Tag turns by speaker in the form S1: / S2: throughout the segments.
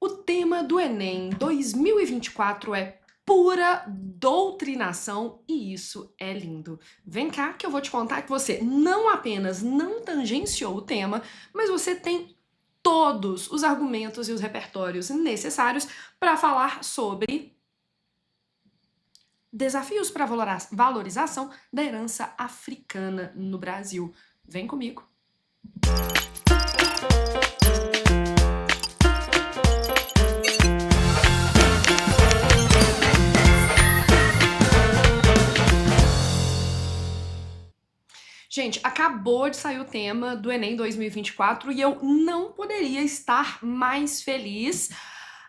S1: O tema do Enem 2024 é pura doutrinação e isso é lindo. Vem cá que eu vou te contar que você não apenas não tangenciou o tema, mas você tem todos os argumentos e os repertórios necessários para falar sobre desafios para valorização da herança africana no Brasil. Vem comigo. Gente, acabou de sair o tema do Enem 2024 e eu não poderia estar mais feliz.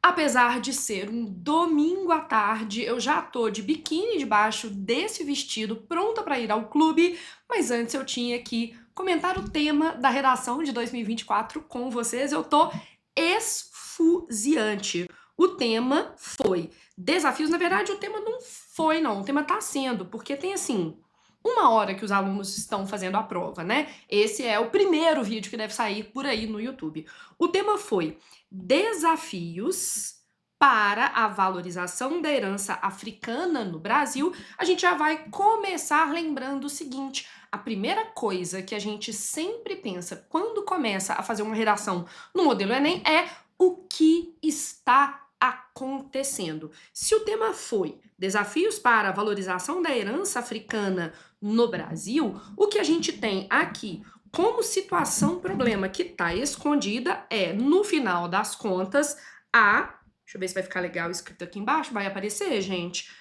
S1: Apesar de ser um domingo à tarde, eu já tô de biquíni debaixo desse vestido, pronta para ir ao clube, mas antes eu tinha que comentar o tema da redação de 2024 com vocês. Eu tô esfuziante. O tema foi desafios. Na verdade, o tema não foi, não. O tema tá sendo, porque tem assim 1 hora que os alunos estão fazendo a prova, né? Esse é o primeiro vídeo que deve sair por aí no YouTube. O tema foi desafios para a valorização da herança africana no Brasil. A gente já vai começar lembrando o seguinte: a primeira coisa que a gente sempre pensa quando começa a fazer uma redação no modelo Enem é o que está acontecendo. Se o tema foi desafios para a valorização da herança africana no Brasil, o que a gente tem aqui como situação problema que está escondida é, no final das contas, deixa eu ver se vai ficar legal escrito aqui embaixo, vai aparecer, gente?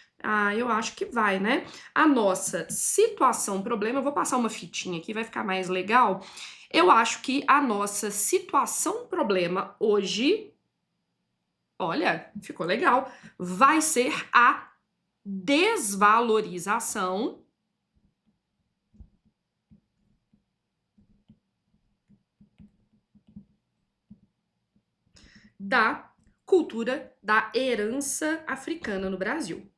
S1: Eu acho que vai, né? A nossa situação problema, eu vou passar uma fitinha aqui, vai ficar mais legal. Eu acho que a nossa situação problema hoje, olha, ficou legal, vai ser a desvalorização da cultura da herança africana no Brasil.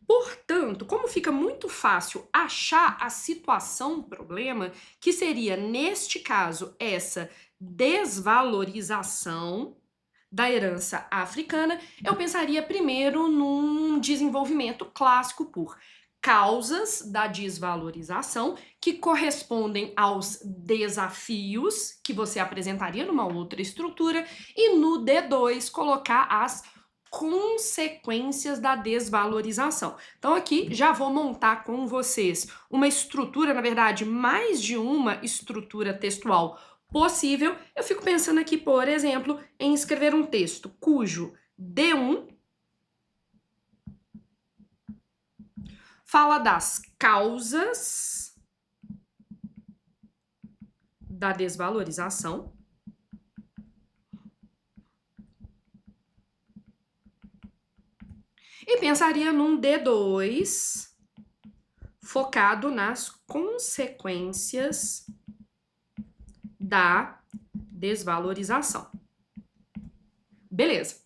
S1: Portanto, como fica muito fácil achar a situação problema, que seria, neste caso, essa desvalorização da herança africana, eu pensaria primeiro num desenvolvimento clássico por causas da desvalorização que correspondem aos desafios que você apresentaria numa outra estrutura e no D2 colocar as consequências da desvalorização. Então aqui já vou montar com vocês uma estrutura, na verdade, mais de uma estrutura textual possível. Eu fico pensando aqui, por exemplo, em escrever um texto cujo D1 fala das causas da desvalorização. E pensaria num D2 focado nas consequências da desvalorização. Beleza.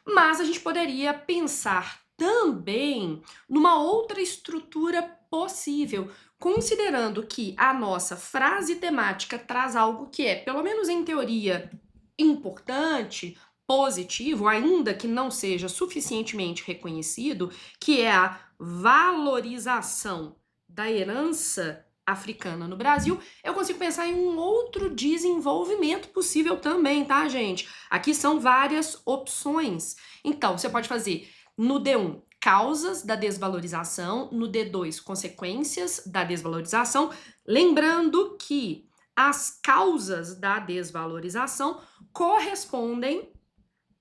S1: Mas a gente poderia pensar também numa outra estrutura possível, considerando que a nossa frase temática traz algo que é, pelo menos em teoria, importante, positivo, ainda que não seja suficientemente reconhecido, que é a valorização da herança africana no Brasil. Eu consigo pensar em um outro desenvolvimento possível também, tá, gente? Aqui são várias opções. Então, você pode fazer no D1, causas da desvalorização, no D2, consequências da desvalorização, lembrando que as causas da desvalorização correspondem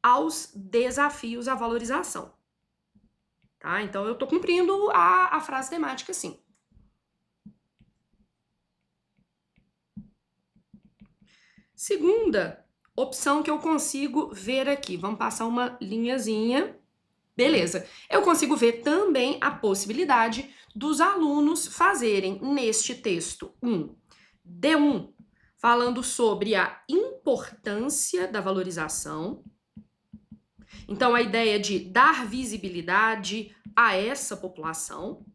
S1: aos desafios à valorização. Tá? Então, eu tô cumprindo a frase temática, sim. Segunda opção que eu consigo ver aqui, vamos passar uma linhazinha. Beleza, eu consigo ver também a possibilidade dos alunos fazerem neste texto um D1, falando sobre a importância da valorização. Então, a ideia de dar visibilidade a essa população,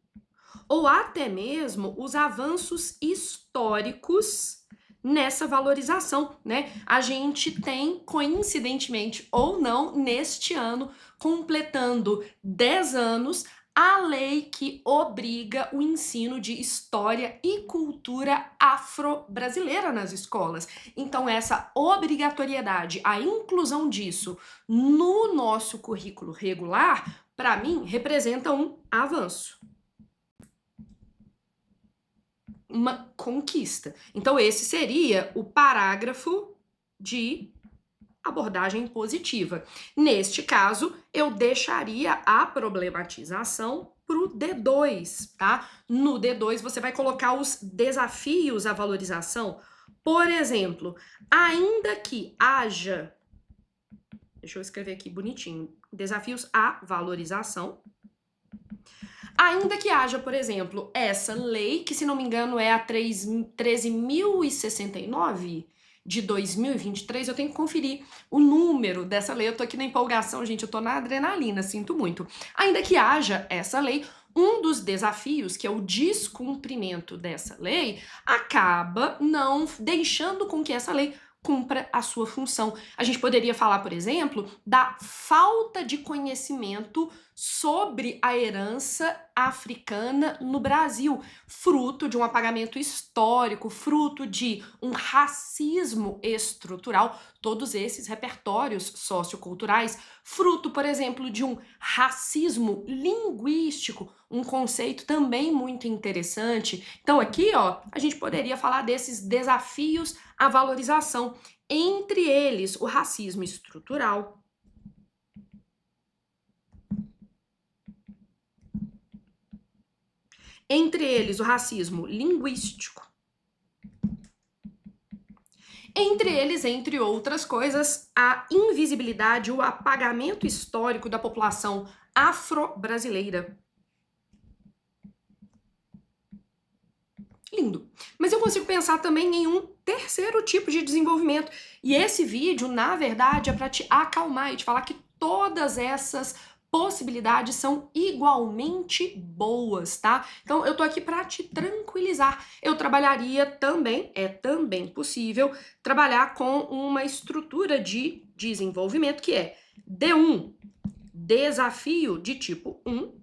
S1: ou até mesmo os avanços históricos nessa valorização, né? A gente tem, coincidentemente ou não, neste ano, completando 10 anos, a lei que obriga o ensino de história e cultura afro-brasileira nas escolas. Então, essa obrigatoriedade, a inclusão disso no nosso currículo regular, para mim, representa um avanço. Uma conquista. Então, esse seria o parágrafo de abordagem positiva. Neste caso, eu deixaria a problematização para o D2, tá? No D2, você vai colocar os desafios à valorização. Por exemplo, ainda que haja... Deixa eu escrever aqui bonitinho. Desafios à valorização. Ainda que haja, por exemplo, essa lei, que se não me engano é a 13.069 de 2023, eu tenho que conferir o número dessa lei. Eu tô aqui na empolgação, gente, eu tô na adrenalina, sinto muito. Ainda que haja essa lei, um dos desafios, que é o descumprimento dessa lei, acaba não deixando com que essa lei cumpra a sua função. A gente poderia falar, por exemplo, da falta de conhecimento sobre a herança africana no Brasil, fruto de um apagamento histórico, fruto de um racismo estrutural, todos esses repertórios socioculturais, fruto, por exemplo, de um racismo linguístico, um conceito também muito interessante. Então aqui, ó, a gente poderia falar desses desafios à valorização, entre eles o racismo estrutural, entre eles o racismo linguístico, entre eles, entre outras coisas, a invisibilidade, o apagamento histórico da população afro-brasileira. Lindo. Mas eu consigo pensar também em um terceiro tipo de desenvolvimento. E esse vídeo, na verdade, é para te acalmar e te falar que todas essas possibilidades são igualmente boas, tá? Então eu tô aqui para te tranquilizar. Eu trabalharia também, é também possível, trabalhar com uma estrutura de desenvolvimento que é D1, desafio de tipo 1.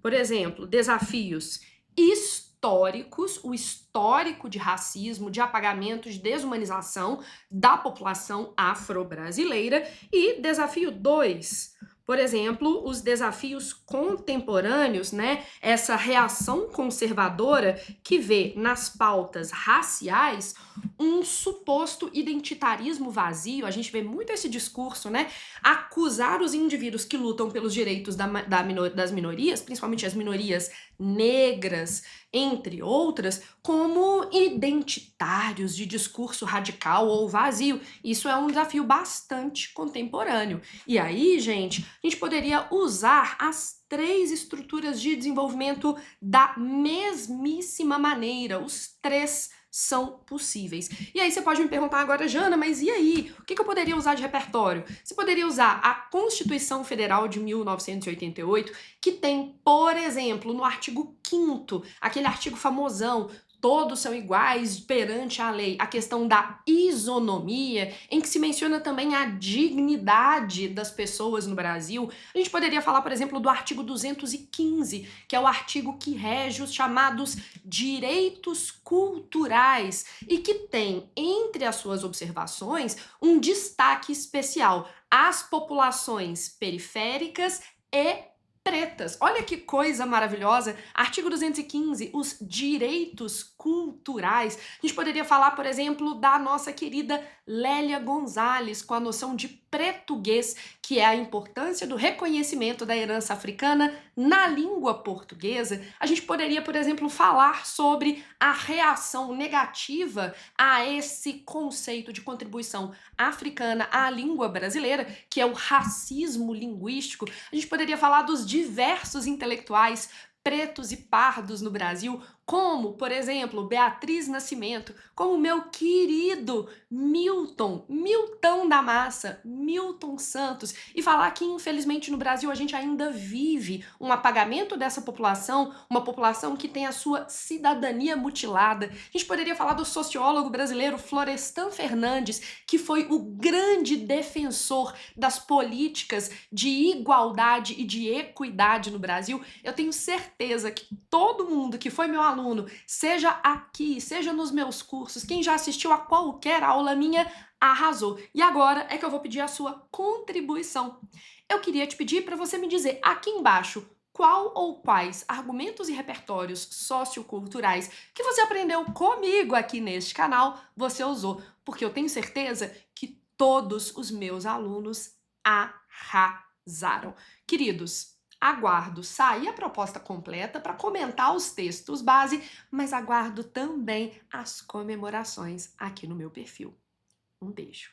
S1: Por exemplo, desafios históricos, o histórico de racismo, de apagamento, de desumanização da população afro-brasileira. E desafio 2, por exemplo, os desafios contemporâneos, né? Essa reação conservadora que vê nas pautas raciais um suposto identitarismo vazio. A gente vê muito esse discurso, né? Acusar os indivíduos que lutam pelos direitos das minorias, principalmente as minorias negras, entre outras, como identitários de discurso radical ou vazio. Isso é um desafio bastante contemporâneo. E aí, gente, a gente poderia usar as 3 estruturas de desenvolvimento da mesmíssima maneira. Os 3 são possíveis. E aí você pode me perguntar agora, Jana, mas e aí? O que eu poderia usar de repertório? Você poderia usar a Constituição Federal de 1988, que tem, por exemplo, no artigo 5º, aquele artigo famosão, todos são iguais perante a lei, a questão da isonomia, em que se menciona também a dignidade das pessoas no Brasil. A gente poderia falar, por exemplo, do artigo 215, que é o artigo que rege os chamados direitos culturais e que tem, entre as suas observações, um destaque especial às populações periféricas e pretas. Olha que coisa maravilhosa. Artigo 215, os direitos culturais. A gente poderia falar, por exemplo, da nossa querida Lélia Gonzalez, com a noção de português, que é a importância do reconhecimento da herança africana na língua portuguesa. A gente poderia, por exemplo, falar sobre a reação negativa a esse conceito de contribuição africana à língua brasileira, que é o racismo linguístico. A gente poderia falar dos diversos intelectuais pretos e pardos no Brasil como, por exemplo, Beatriz Nascimento, como meu querido Milton da Massa, Milton Santos, e falar que, infelizmente, no Brasil a gente ainda vive um apagamento dessa população, uma população que tem a sua cidadania mutilada. A gente poderia falar do sociólogo brasileiro Florestan Fernandes, que foi o grande defensor das políticas de igualdade e de equidade no Brasil. Eu tenho certeza que todo mundo que foi meu aluno, seja aqui, seja nos meus cursos, quem já assistiu a qualquer aula minha, arrasou. E agora é que eu vou pedir a sua contribuição. Eu queria te pedir para você me dizer aqui embaixo qual ou quais argumentos e repertórios socioculturais que você aprendeu comigo aqui neste canal você usou, porque eu tenho certeza que todos os meus alunos arrasaram. Queridos, aguardo sair a proposta completa para comentar os textos base, mas aguardo também as comemorações aqui no meu perfil. Um beijo.